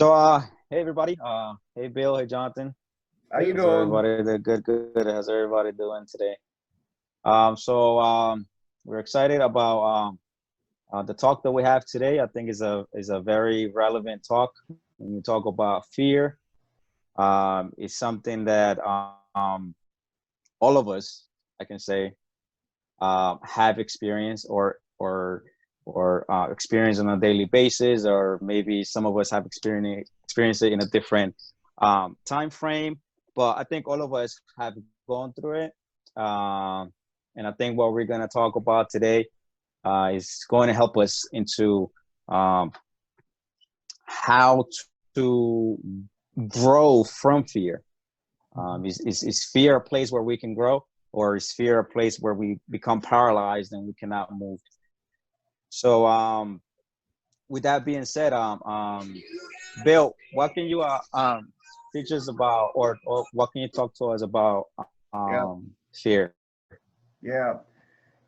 So, hey everybody. Hey Bill. Hey Jonathan. How you How's doing? everybody? Good. How's everybody doing today? So we're excited about the talk that we have today. I think is a very relevant talk when we talk about fear. It's something that all of us, I can say, have experienced or experience on a daily basis, or maybe some of us have experienced it in a different time frame. But I think all of us have gone through it, and I think what we're going to talk about today is going to help us into um, how to grow from fear. Is fear a place where we can grow, or is fear a place where we become paralyzed and we cannot move? So, with that being said, Bill, what can you teach us about, or what can you talk to us about Yeah, fear? yeah,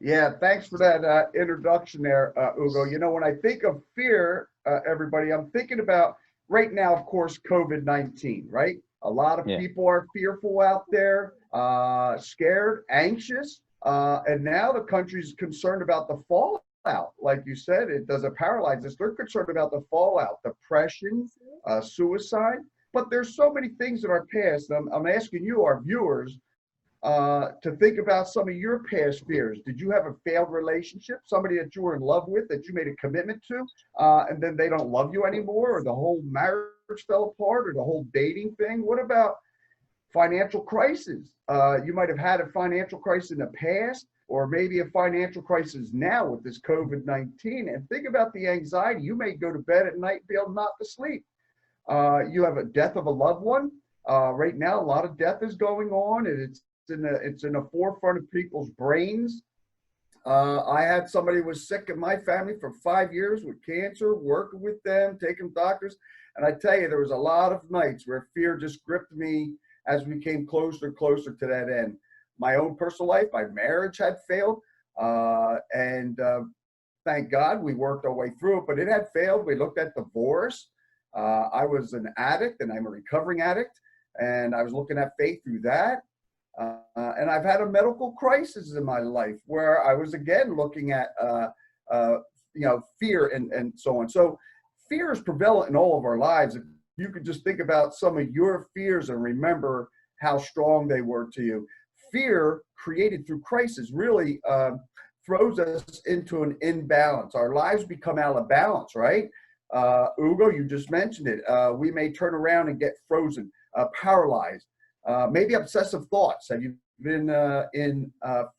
yeah. Thanks for that introduction there, Ugo. You know, when I think of fear, everybody, I'm thinking about right now, of course, COVID-19, right? A lot of Yeah. people are fearful out there, scared, anxious, and now the country's concerned about the fallout. Like you said, it doesn't paralyze us. They're concerned about the fallout, depression, suicide. But there's so many things in our past. I'm asking you, our viewers, to think about some of your past fears. Did you have a failed relationship, somebody that you were in love with, that you made a commitment to, and then they don't love you anymore, or the whole marriage fell apart, or the whole dating thing? What about financial crisis? You might have had a financial crisis in the past, or maybe a financial crisis now with this COVID-19. And think about the anxiety. You may go to bed at night, be able not to sleep. You have a death of a loved one. Right now, a lot of death is going on, and it's in the forefront of people's brains. I had somebody who was sick in my family for 5 years with cancer, working with them, taking doctors, and I tell you, there was a lot of nights where fear just gripped me as we came closer and closer to that end. My own personal life, my marriage had failed, and thank God we worked our way through it, but it had failed. We looked at divorce. I was an addict, and I'm a recovering addict, and I was looking at faith through that. And I've had a medical crisis in my life where I was again looking at, uh, fear and so on. So fear is prevalent in all of our lives. If you could just think about some of your fears and remember how strong they were to you. Fear created through crisis really throws us into an imbalance. Our lives become out of balance, right? Ugo, you just mentioned it. We may turn around and get frozen, paralyzed. Maybe obsessive thoughts. Have you been in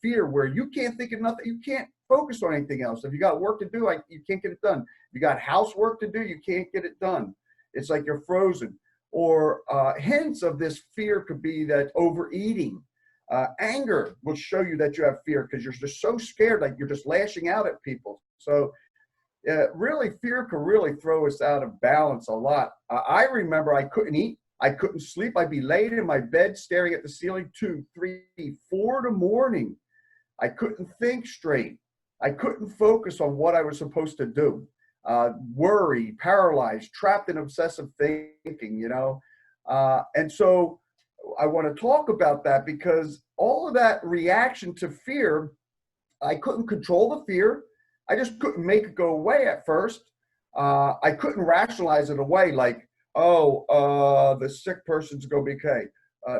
fear where you can't think of nothing? You can't focus on anything else. If you got work to do, you can't get it done. If you got housework to do, you can't get it done. It's like you're frozen. Or hints of this fear could be that overeating. Anger will show you that you have fear because you're just so scared, like you're just lashing out at people. So really, fear can really throw us out of balance a lot. I remember I couldn't eat. I couldn't sleep. I'd be laid in my bed staring at the ceiling 2, 3, 4 in the morning. I couldn't think straight. I couldn't focus on what I was supposed to do. Worried, paralyzed, trapped in obsessive thinking. And so I want to talk about that because all of that reaction to fear, I couldn't control the fear. I just couldn't make it go away at first. I couldn't rationalize it away like, oh, the sick person's going to be okay.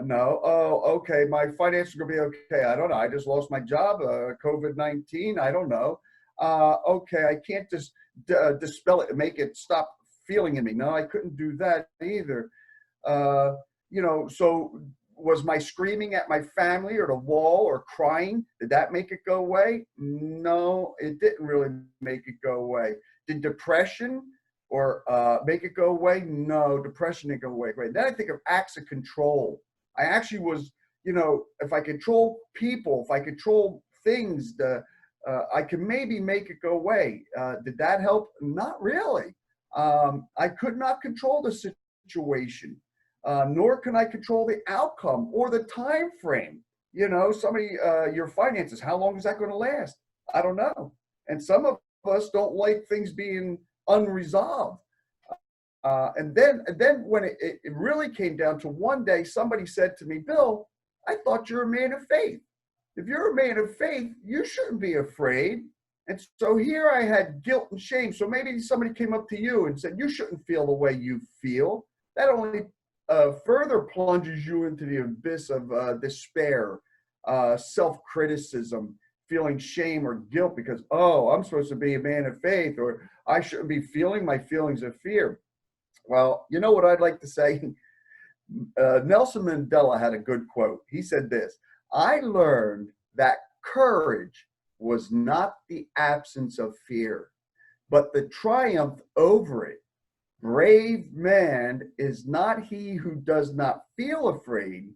No, oh, okay, my finances are going to be okay. I don't know. I just lost my job, COVID-19. I don't know. Okay, I can't just dispel it and make it stop feeling in me. No, I couldn't do that either. Uh, so was my screaming at my family or the wall or crying, did that make it go away? No, it didn't really make it go away. Did depression or make it go away? No, depression didn't go away. Right. Then I think of acts of control. I actually was, if I control people, if I control things, I can maybe make it go away. Did that help? Not really. I could not control the situation. Nor can I control the outcome or the time frame. Your finances, how long is that going to last? I don't know. And some of us don't like things being unresolved. And then when it really came down to one day, somebody said to me, Bill, I thought you're a man of faith. If you're a man of faith, you shouldn't be afraid. And so here I had guilt and shame. So maybe somebody came up to you and said, you shouldn't feel the way you feel. That only further plunges you into the abyss of despair, self-criticism, feeling shame or guilt because, oh, I'm supposed to be a man of faith, or I shouldn't be feeling my feelings of fear. Well, you know what I'd like to say? Nelson Mandela had a good quote. He said this: I learned that courage was not the absence of fear, but the triumph over it. Brave man is not he who does not feel afraid,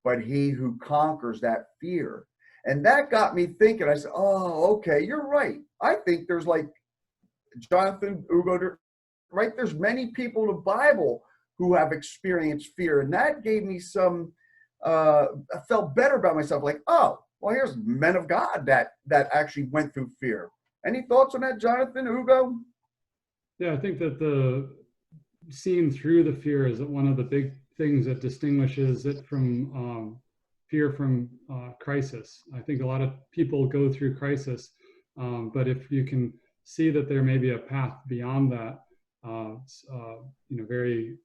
but he who conquers that fear. And that got me thinking. I said, oh, okay, you're right. I think there's like Jonathan, Hugo, right? There's many people in the Bible who have experienced fear. And that gave me some, I felt better about myself. Like, oh, well, here's men of God that actually went through fear. Any thoughts on that, Jonathan, Hugo? Yeah, I think that the seeing through the fear is one of the big things that distinguishes it from fear from crisis. I think a lot of people go through crisis, but if you can see that there may be a path beyond that, very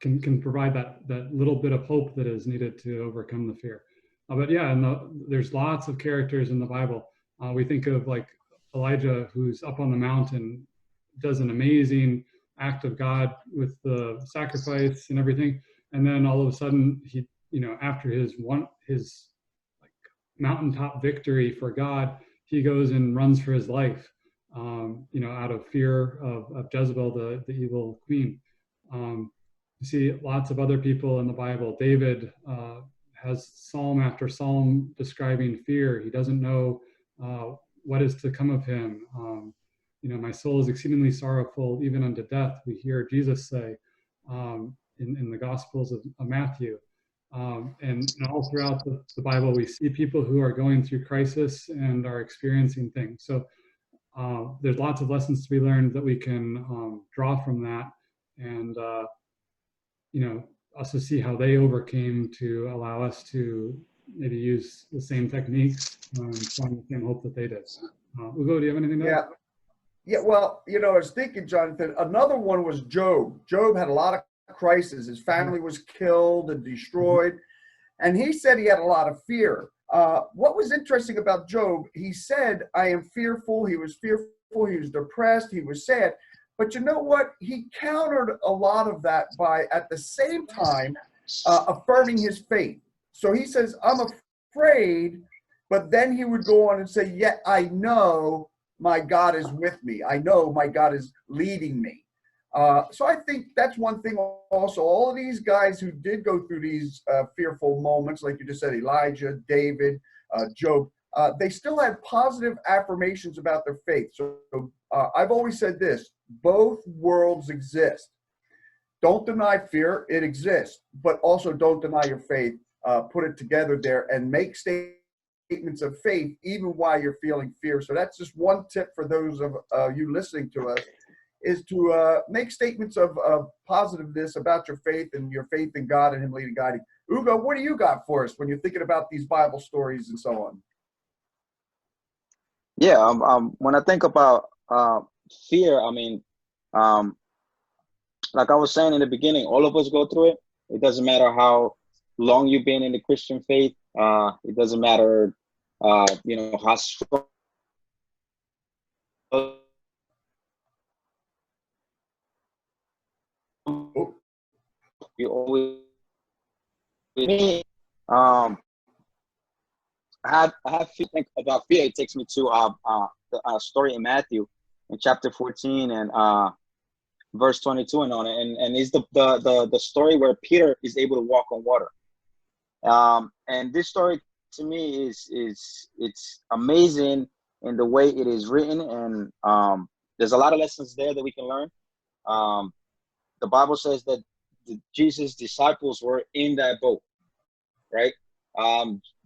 can provide that little bit of hope that is needed to overcome the fear. But yeah, and there's lots of characters in the Bible. We think of like Elijah, who's up on the mountain, does an amazing act of God with the sacrifice and everything, and then all of a sudden he, after his like mountaintop victory for God, he goes and runs for his life, out of fear of Jezebel, the evil queen. You see lots of other people in the Bible. David has psalm after psalm describing fear. He doesn't know what is to come of him. My soul is exceedingly sorrowful, even unto death, we hear Jesus say in the Gospels of Matthew. And all throughout the Bible, we see people who are going through crisis and are experiencing things. So there's lots of lessons to be learned that we can draw from that, and also see how they overcame to allow us to maybe use the same techniques and find the same hope that they did. Ugo, do you have anything to add? Yeah, well, I was thinking, Jonathan, another one was Job. Job had a lot of crises. His family was killed and destroyed, and he said he had a lot of fear. What was interesting about Job, he said, I am fearful. He was fearful. He was depressed. He was sad. But you know what? He countered a lot of that by, at the same time, affirming his faith. So he says, I'm afraid, but then he would go on and say, yet I know my God is with me. I know my God is leading me. So I think that's one thing also. All of these guys who did go through these fearful moments, like you just said, Elijah, David, Job, they still had positive affirmations about their faith. So I've always said this: both worlds exist. Don't deny fear, it exists, but also don't deny your faith. Put it together there and make statements of faith even while you're feeling fear. So that's just one tip for those of you listening to us, is to make statements of positiveness about your faith and your faith in God and Him leading, guiding. Hugo, what do you got for us when you're thinking about these Bible stories and so on? Yeah, when I think about fear, I mean, like I was saying in the beginning, all of us go through it. It doesn't matter how long you've been in the Christian faith. It doesn't matter, how strong you always. I have to think about fear. It takes me to the story in Matthew in chapter 14 and verse 22 and on it, and it's the story where Peter is able to walk on water. And this story to me it's amazing in the way it is written, and there's a lot of lessons there that we can learn. The Bible says that Jesus' disciples were in that boat, right?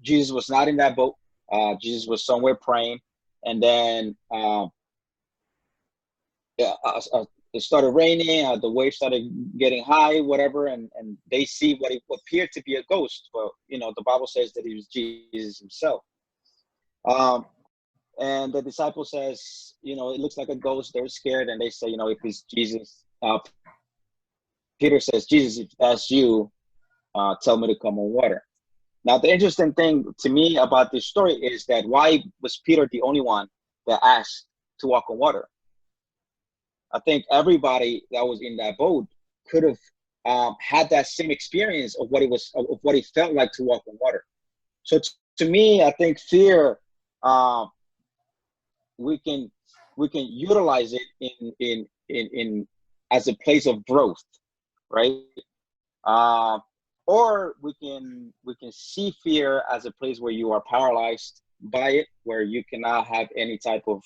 Jesus was not in that boat. Jesus was somewhere praying, and then it started raining, the waves started getting high, whatever, and they see what appeared to be a ghost. But the Bible says that he was Jesus himself. And the disciple says, it looks like a ghost. They're scared, and they say, if it's Jesus. Peter says, Jesus, if that's you, tell me to come on water. Now, the interesting thing to me about this story is that why was Peter the only one that asked to walk on water? I think everybody that was in that boat could have had that same experience of what it felt like to walk on water. So to me, I think fear, we can utilize it in as a place of growth, right? Or we can see fear as a place where you are paralyzed by it, where you cannot have any type of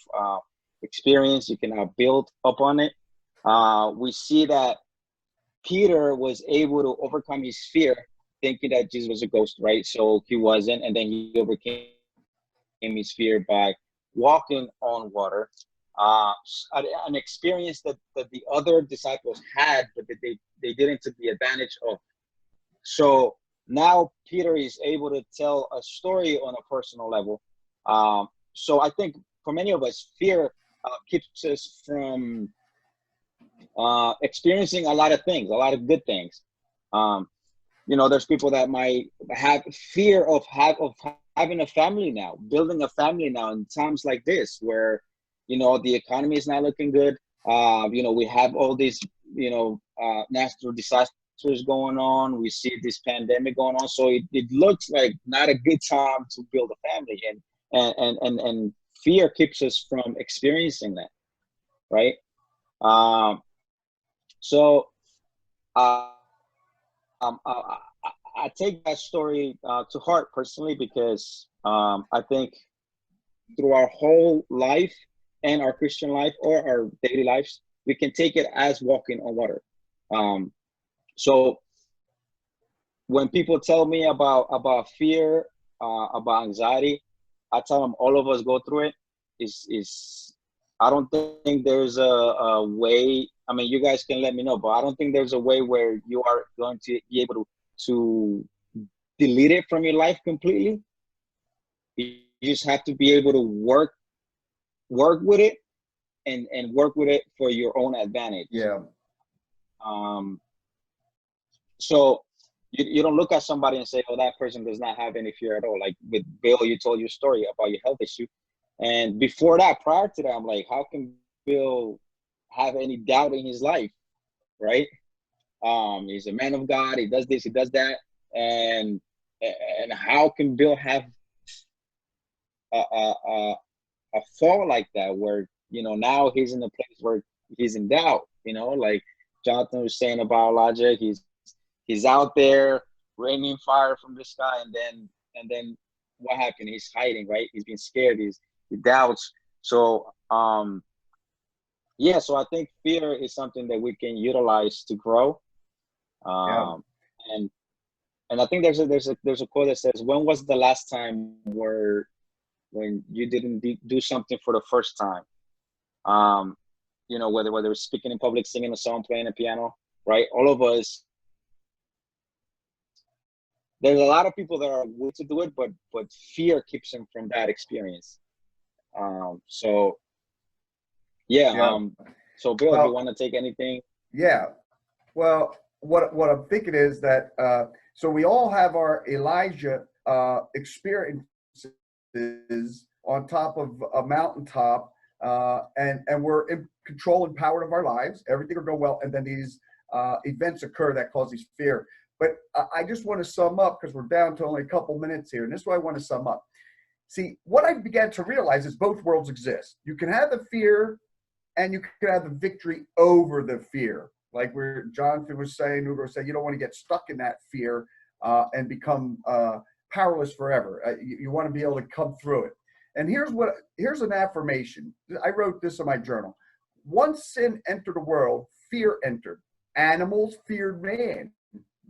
experience, you cannot build upon it. We see that Peter was able to overcome his fear, thinking that Jesus was a ghost, right? So he wasn't, and then he overcame his fear by walking on water. An experience that the other disciples had, but that they didn't take the advantage of. So now Peter is able to tell a story on a personal level. So I think for many of us, fear keeps us from experiencing a lot of things, a lot of good things. There's people that might have fear of having a family now, building a family now in times like this, where the economy is not looking good. We have all these natural disasters going on. We see this pandemic going on, so it looks like not a good time to build a family, and fear keeps us from experiencing that, right? So I take that story to heart personally, because I think through our whole life and our Christian life or our daily lives, we can take it as walking on water. So when people tell me about fear, about anxiety, I tell them all of us go through it. I don't think there's a way. I mean, you guys can let me know, but I don't think there's a way where you are going to be able to delete it from your life completely. You just have to be able to work with it and work with it for your own advantage. Yeah. So you don't look at somebody and say, oh, that person does not have any fear at all. Like with Bill, you told your story about your health issue. And before that, prior to that, I'm like, how can Bill have any doubt in his life, right? He's a man of God. He does this, he does that. And how can Bill have a fall like that, where, now he's in a place where he's in doubt, like Jonathan was saying about Elijah, he's out there raining fire from the sky, and then what happened? He's hiding, right? He's being scared. He doubts. So so I think fear is something that we can utilize to grow. And I think there's a quote that says, when was the last time when you didn't do something for the first time? Whether it's speaking in public, singing a song, playing a piano, right? All of us, there's a lot of people that are willing to do it, but fear keeps them from that experience. So Bill, do you want to take anything? Yeah. Well, what I'm thinking is that so we all have our Elijah experiences on top of a mountaintop, and we're in control and power of our lives. Everything will go well, and then these events occur that cause these fear. But I just want to sum up, because we're down to only a couple minutes here, and this is what I want to sum up. See, what I began to realize is both worlds exist. You can have the fear, and you can have the victory over the fear. Like where Jonathan was saying, Hugo was saying, you don't want to get stuck in that fear and become powerless forever. You want to be able to come through it. And here's an affirmation. I wrote this in my journal. Once sin entered the world, fear entered. Animals feared man.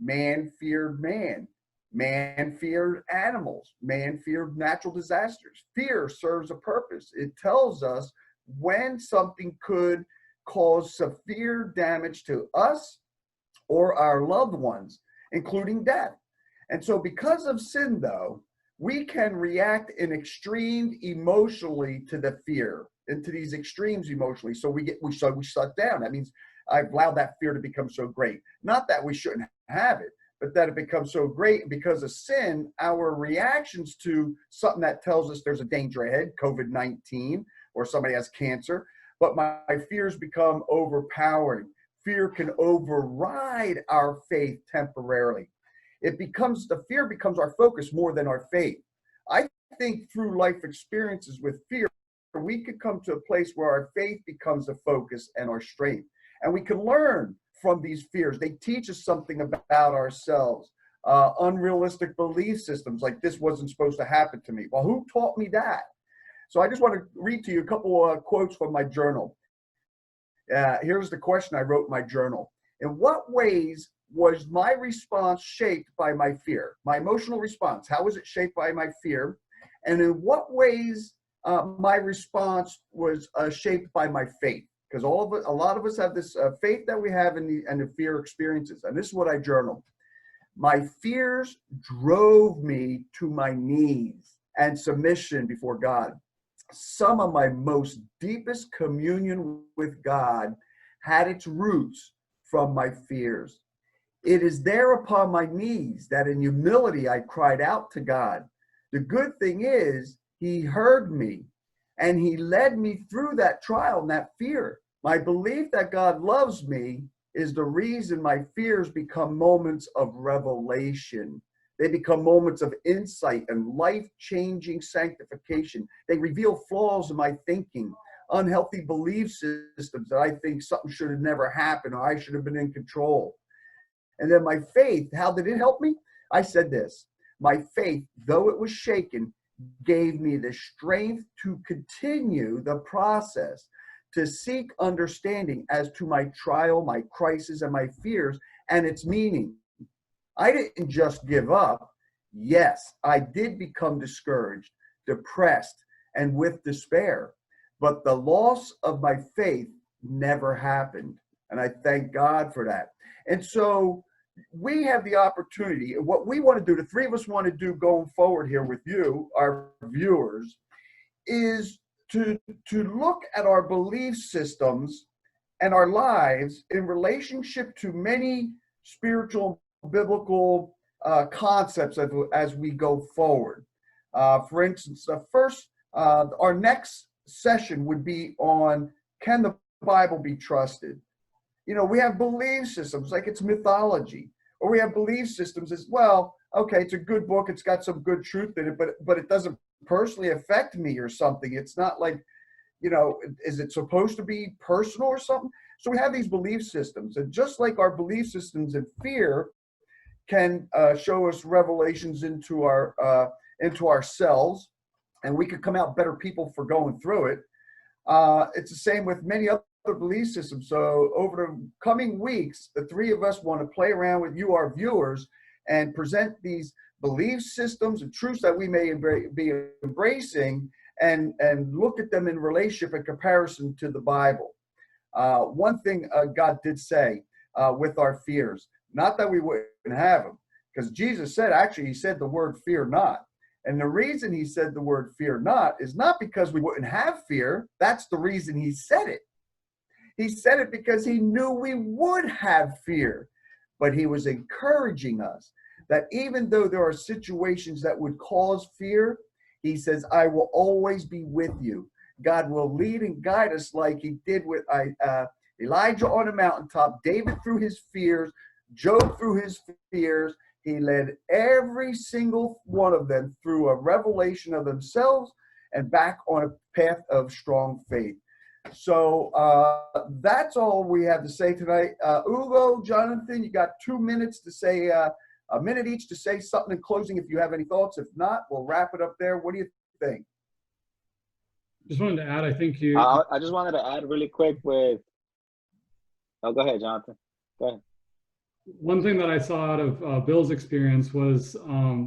Man feared man. Man feared animals. Man feared natural disasters. Fear serves a purpose. It tells us when something could cause severe damage to us or our loved ones, including death. And so because of sin, though, we can react in extreme emotionally to the fear, into these extremes emotionally. So we shut down. That means I've allowed that fear to become so great. Not that we shouldn't have it, but that it becomes so great because of sin. Our reactions to something that tells us there's a danger ahead, COVID-19, or somebody has cancer, but my fears become overpowering. Fear can override our faith temporarily. The fear becomes our focus more than our faith. I think through life experiences with fear, we could come to a place where our faith becomes the focus and our strength. And we can learn from these fears. They teach us something about ourselves. Unrealistic belief systems like this wasn't supposed to happen to me. Well, who taught me that? So I just want to read to you a couple of quotes from my journal. Here's the question I wrote in my journal. In what ways was my response shaped by my fear? My emotional response, how was it shaped by my fear? And in what ways my response was shaped by my faith? Because a lot of us have this faith that we have in the fear experiences. And this is what I journaled. My fears drove me to my knees and submission before God. Some of my most deepest communion with God had its roots from my fears. It is there upon my knees that in humility I cried out to God. The good thing is he heard me and he led me through that trial and that fear. My belief that God loves me is the reason my fears become moments of revelation. They become moments of insight and life-changing sanctification. They reveal flaws in my thinking, unhealthy belief systems that I think something should have never happened or I should have been in control. And then my faith, how did it help me? I said this, my faith, though it was shaken, gave me the strength to continue the process, to seek understanding as to my trial, my crisis, and my fears, and its meaning. I didn't just give up. Yes, I did become discouraged, depressed, and with despair. But the loss of my faith never happened. And I thank God for that. And so we have the opportunity, what we want to do, the three of us want to do going forward here with you, our viewers, is to look at our belief systems and our lives in relationship to many spiritual, biblical concepts as we go forward. For instance, our next session would be on, can the Bible be trusted? You know, we have belief systems like it's mythology, or we have belief systems as, well, okay, it's a good book, it's got some good truth in it, but it doesn't personally affect me or something. It's not like, you know, is it supposed to be personal or something? So we have these belief systems, and just like our belief systems in fear can show us revelations into ourselves, and we could come out better people for going through it. It's the same with many other belief systems. So over the coming weeks, the three of us want to play around with you, our viewers, and present these belief systems and truths that we may be embracing, and look at them in relationship and comparison to the Bible. One thing God did say with our fears, not that we wouldn't have them, because Jesus said, actually, he said the word fear not. And the reason he said the word fear not is not because we wouldn't have fear. That's the reason he said it. He said it because he knew we would have fear, but he was encouraging us that even though there are situations that would cause fear, he says, I will always be with you. God will lead and guide us like he did with Elijah on the mountaintop, David through his fears, Job through his fears. He led every single one of them through a revelation of themselves and back on a path of strong faith. So that's all we have to say tonight. Ugo, Jonathan, you got 2 minutes to say, a minute each to say something in closing if you have any thoughts. If not, we'll wrap it up there. What do you think? Just wanted to add, I think you... I just wanted to add really quick with... Oh, go ahead, Jonathan. Go ahead. One thing that I saw out of Bill's experience was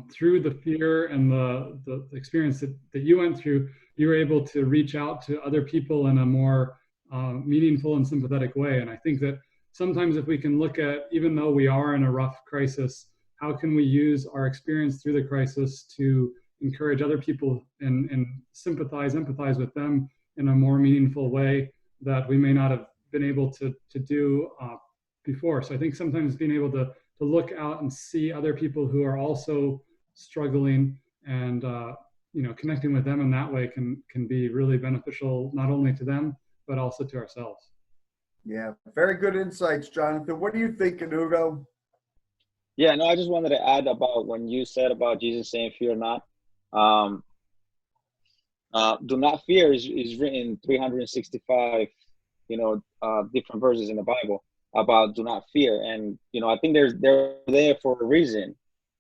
through the fear and the experience that you went through, you were able to reach out to other people in a more meaningful and sympathetic way. And I think that sometimes if we can look at, even though we are in a rough crisis, how can we use our experience through the crisis to encourage other people and empathize with them in a more meaningful way that we may not have been able to do before. So I think sometimes being able to look out and see other people who are also struggling and connecting with them in that way can be really beneficial, not only to them, but also to ourselves. Yeah, very good insights, Jonathan. What do you think, Hugo? Yeah, no, I just wanted to add about when you said about Jesus saying, fear not. Do not fear is written 365, different verses in the Bible about do not fear. And, I think they're there for a reason.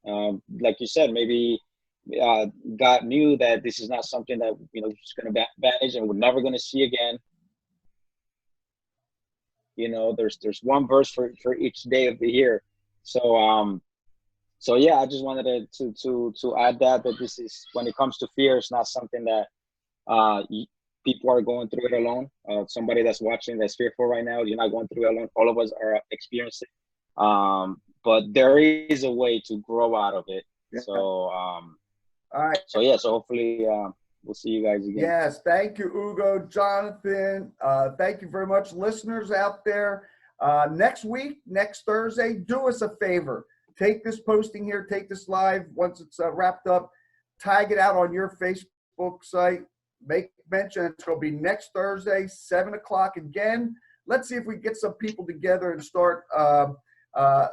Like you said, maybe God knew that this is not something that, he's going to vanish and we're never going to see again. There's one verse for each day of the year. So yeah, I just wanted to add that this is, when it comes to fear, it's not something that people are going through it alone. Somebody that's watching that's fearful right now, you're not going through it alone. All of us are experiencing it. But there is a way to grow out of it. Yeah. So all right. So yeah, so hopefully we'll see you guys again. Yes, thank you, Hugo, Jonathan. Thank you very much, listeners out there. Next week, next Thursday, do us a favor. Take this posting here, take this live. Once it's wrapped up, tag it out on your Facebook site. Make mention it's going to be next Thursday, 7 o'clock again. Let's see if we get some people together and start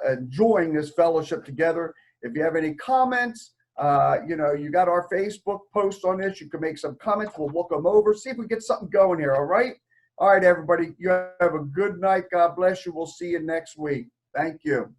enjoying this fellowship together. If you have any comments, you got our Facebook post on this. You can make some comments. We'll look them over, see if we get something going here. All right. All right, everybody. You have a good night. God bless you. We'll see you next week. Thank you.